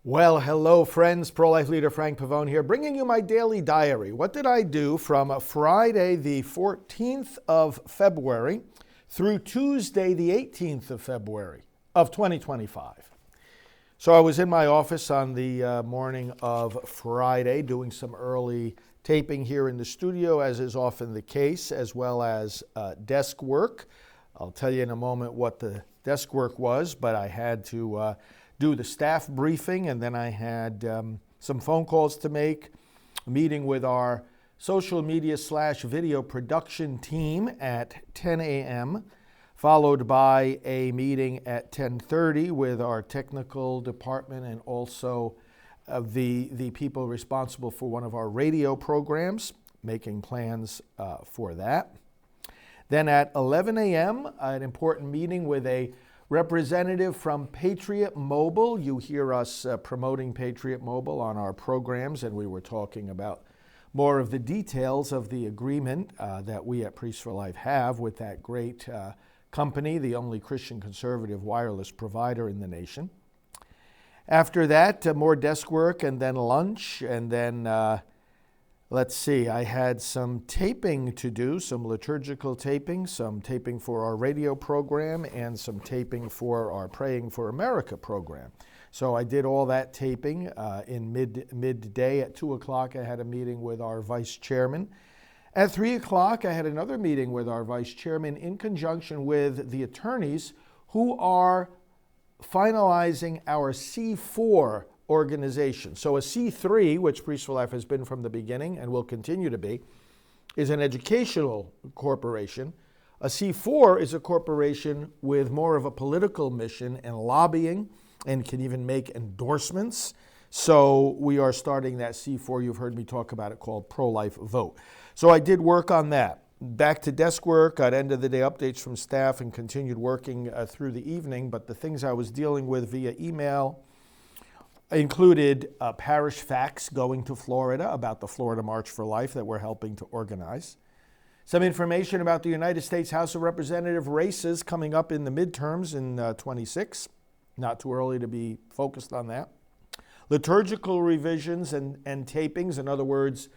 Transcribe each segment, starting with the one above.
Well, hello friends, pro-life leader Frank Pavone here, bringing you my daily diary. What did I do from Friday the 14th of February through Tuesday the 18th of February of 2025? So I was in my office on the morning of Friday doing some early taping here in the studio, as is often the case, as well as desk work. I'll tell you in a moment what the desk work was, but I had to do the staff briefing, and then I had some phone calls to make, a meeting with our social media / video production team at 10 a.m., followed by a meeting at 10:30 with our technical department and also the people responsible for one of our radio programs, making plans for that. Then at 11 a.m., an important meeting with a representative from Patriot Mobile. You hear us promoting Patriot Mobile on our programs, and we were talking about more of the details of the agreement that we at Priests for Life have with that great company, the only Christian conservative wireless provider in the nation. After that, more desk work and then lunch, and then I had some taping to do, some liturgical taping, some taping for our radio program, and some taping for our Praying for America program. So I did all that taping in midday. At 2 o'clock, I had a meeting with our vice chairman. At 3 o'clock, I had another meeting with our vice chairman in conjunction with the attorneys who are finalizing our C4 organization. So a C3, which Priests for Life has been from the beginning and will continue to be, is an educational corporation. A C4 is a corporation with more of a political mission and lobbying and can even make endorsements. So we are starting that C4, you've heard me talk about it, called Pro-Life Vote. So I did work on that. Back to desk work, got end of the day updates from staff and continued working through the evening, but the things I was dealing with via email included parish facts going to Florida about the Florida March for Life that we're helping to organize. Some information about the United States House of Representative races coming up in the midterms in 26. Not too early to be focused on that. Liturgical revisions and tapings, in other words,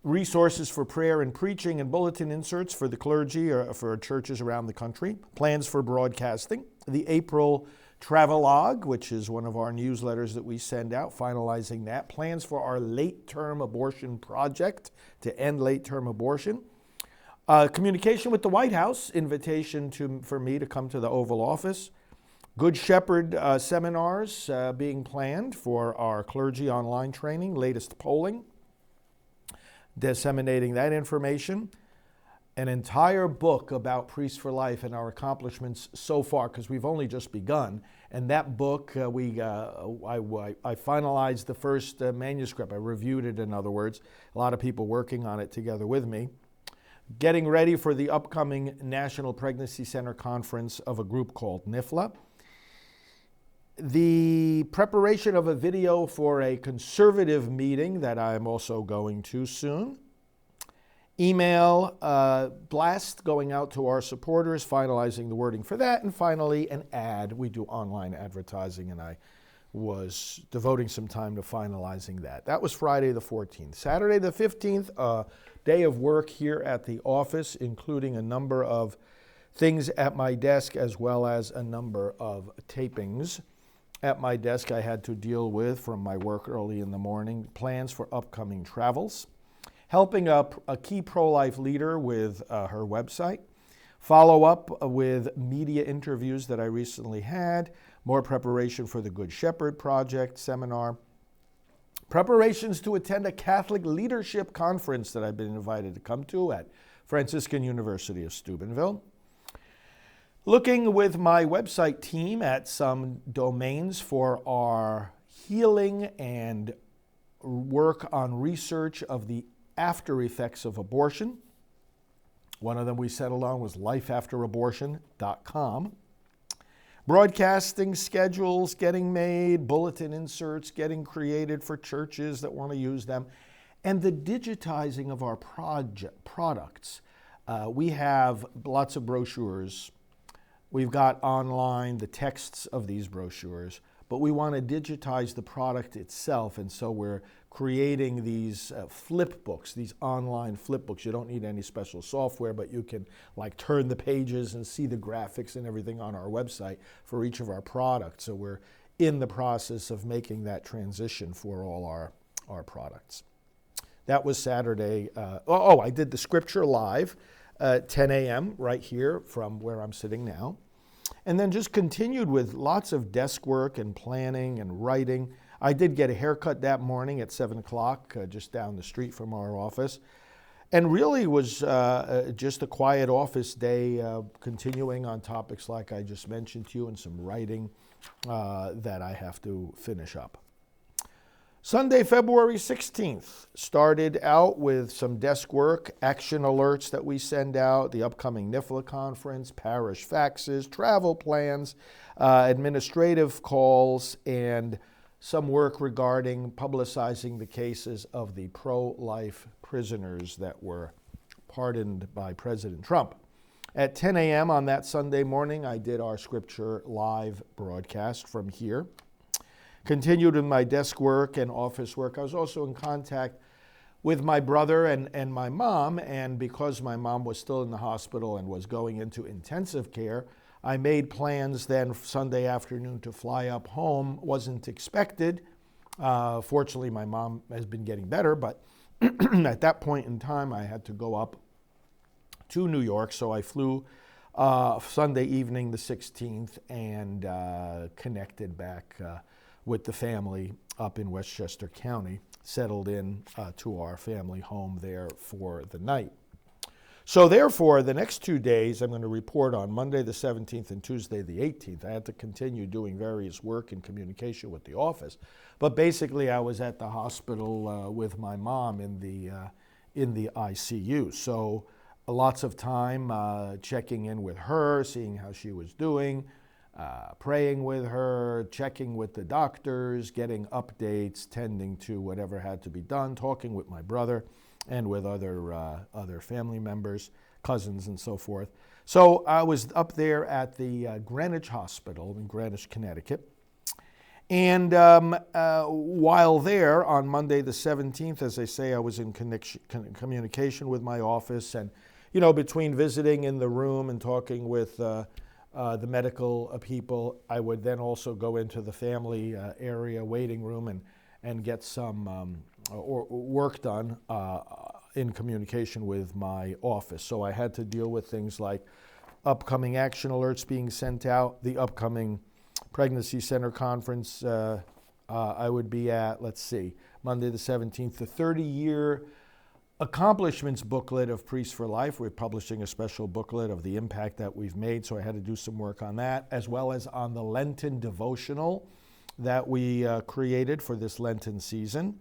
resources for prayer and preaching and bulletin inserts for the clergy or for churches around the country. Plans for broadcasting. The April Travelogue, which is one of our newsletters that we send out, finalizing that. Plans for our late-term abortion project to end late-term abortion. Communication with the White House, invitation for me to come to the Oval Office. Good Shepherd seminars being planned for our clergy online training, latest polling, disseminating that information. An entire book about Priests for Life and our accomplishments so far, because we've only just begun. And that book, I finalized the first manuscript. I reviewed it, in other words. A lot of people working on it together with me. Getting ready for the upcoming National Pregnancy Center Conference of a group called NIFLA. The preparation of a video for a conservative meeting that I'm also going to soon. Email blast going out to our supporters, finalizing the wording for that. And finally, an ad. We do online advertising, and I was devoting some time to finalizing that. That was Friday the 14th. Saturday the 15th, a day of work here at the office, including a number of things at my desk as well as a number of tapings. At my desk, I had to deal with, from my work early in the morning, plans for upcoming travels. Helping up a key pro-life leader with her website, follow up with media interviews that I recently had, more preparation for the Good Shepherd Project seminar, preparations to attend a Catholic leadership conference that I've been invited to come to at Franciscan University of Steubenville. Looking with my website team at some domains for our healing and work on research of the after effects of abortion. One of them we settled on was lifeafterabortion.com. Broadcasting schedules getting made, bulletin inserts getting created for churches that want to use them, and the digitizing of our products. We have lots of brochures. We've got online the texts of these brochures, but we want to digitize the product itself. And so we're creating these flip books, these online flip books. You don't need any special software, but you can like turn the pages and see the graphics and everything on our website for each of our products. So we're in the process of making that transition for all our products. That was Saturday. I did the scripture live at 10 a.m. right here from where I'm sitting now. And then just continued with lots of desk work and planning and writing. I did get a haircut that morning at 7 o'clock, just down the street from our office. And really was just a quiet office day, continuing on topics like I just mentioned to you and some writing that I have to finish up. Sunday, February 16th, started out with some desk work, action alerts that we send out, the upcoming NIFLA conference, parish faxes, travel plans, administrative calls, and some work regarding publicizing the cases of the pro-life prisoners that were pardoned by President Trump. At 10 a.m. on that Sunday morning, I did our scripture live broadcast from here. Continued in my desk work and office work. I was also in contact with my brother and my mom, and because my mom was still in the hospital and was going into intensive care, I made plans then Sunday afternoon to fly up home. Wasn't expected. Fortunately, my mom has been getting better, but at that point in time, I had to go up to New York, so I flew Sunday evening, the 16th, and connected back with the family up in Westchester County, settled in to our family home there for the night. So therefore, the next 2 days, I'm going to report on Monday the 17th and Tuesday the 18th. I had to continue doing various work and communication with the office. But basically, I was at the hospital with my mom in the ICU. So lots of time checking in with her, seeing how she was doing, praying with her, checking with the doctors, getting updates, tending to whatever had to be done, talking with my brother and with other family members, cousins and so forth. So I was up there at the Greenwich Hospital in Greenwich, Connecticut. And while there on Monday the 17th, as I say, I was in communication with my office, and between visiting in the room and talking with the medical people, I would then also go into the family area waiting room and get some work done in communication with my office. So I had to deal with things like upcoming action alerts being sent out, the upcoming Pregnancy Center Conference I would be at, Monday the 17th, the 30-year accomplishments booklet of Priests for Life. We're publishing a special booklet of the impact that we've made, so I had to do some work on that, as well as on the Lenten devotional that we created for this Lenten season.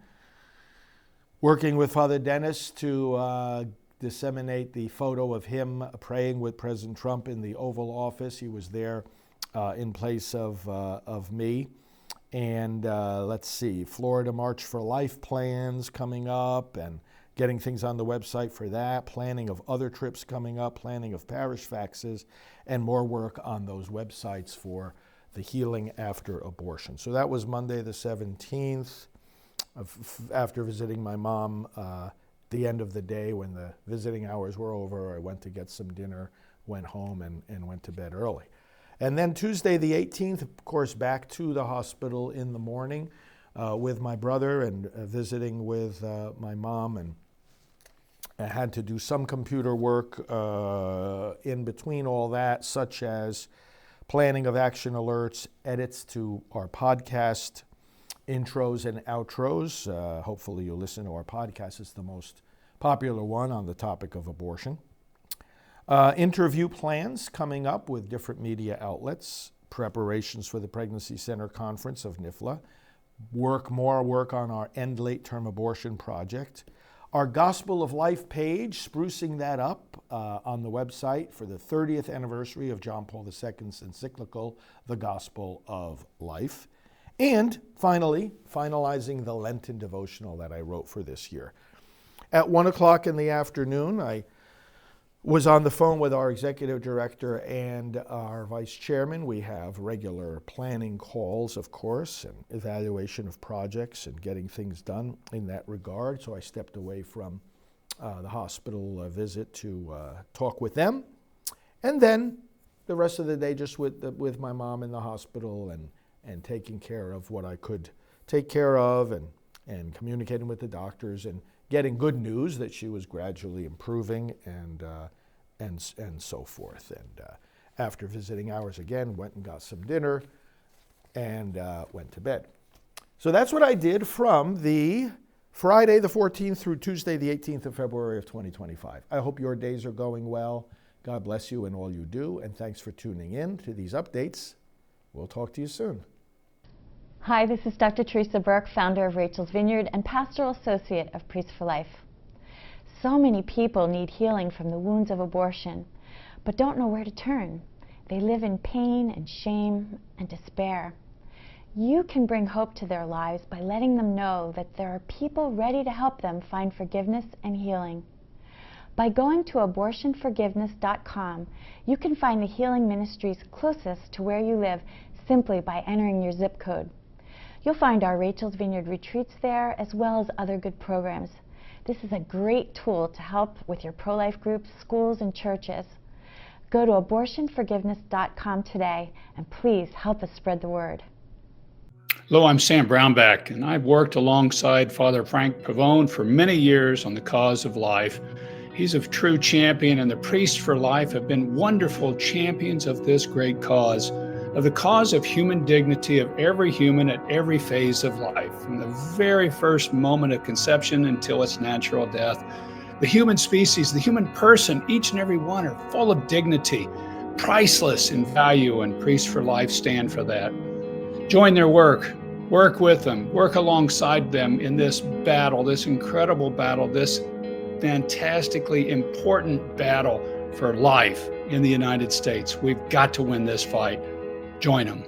Working with Father Dennis to disseminate the photo of him praying with President Trump in the Oval Office. He was there in place of me. And Florida March for Life plans coming up, and getting things on the website for that, planning of other trips coming up, planning of parish faxes, and more work on those websites for the healing after abortion. So that was Monday the 17th. After visiting my mom, the end of the day when the visiting hours were over, I went to get some dinner, went home, and went to bed early. And then Tuesday the 18th, of course, back to the hospital in the morning with my brother and visiting with my mom, and I had to do some computer work in between all that, such as planning of action alerts, edits to our podcast, intros and outros. Hopefully you'll listen to our podcast. It's the most popular one on the topic of abortion. Interview plans coming up with different media outlets, preparations for the Pregnancy Center Conference of NIFLA, more work on our End Late Term Abortion project, our Gospel of Life page, sprucing that up on the website for the 30th anniversary of John Paul II's encyclical, The Gospel of Life, and finally, finalizing the Lenten devotional that I wrote for this year. At 1 o'clock in the afternoon, I was on the phone with our executive director and our vice chairman. We have regular planning calls, of course, and evaluation of projects and getting things done in that regard. So I stepped away from the hospital visit to talk with them. And then the rest of the day just with my mom in the hospital and taking care of what I could take care of and communicating with the doctors and getting good news that she was gradually improving and so forth. And after visiting hours again, went and got some dinner and went to bed. So that's what I did from the Friday the 14th through Tuesday the 18th of February of 2025. I hope your days are going well. God bless you in all you do, and thanks for tuning in to these updates. We'll talk to you soon. Hi, this is Dr. Teresa Burke, founder of Rachel's Vineyard and pastoral associate of Priests for Life. So many people need healing from the wounds of abortion, but don't know where to turn. They live in pain and shame and despair. You can bring hope to their lives by letting them know that there are people ready to help them find forgiveness and healing. By going to abortionforgiveness.com, you can find the healing ministries closest to where you live simply by entering your zip code. You'll find our Rachel's Vineyard retreats there, as well as other good programs. This is a great tool to help with your pro-life groups, schools, and churches. Go to abortionforgiveness.com today, and please help us spread the word. Hello, I'm Sam Brownback, and I've worked alongside Father Frank Pavone for many years on the cause of life. He's a true champion, and the Priests for Life have been wonderful champions of this great cause, of the cause of human dignity of every human at every phase of life, from the very first moment of conception until its natural death. The human species, the human person, each and every one are full of dignity, priceless in value, and Priests for Life stand for that. Join their work with them, work alongside them in this battle, this incredible battle, this fantastically important battle for life in the United States. We've got to win this fight. Join them.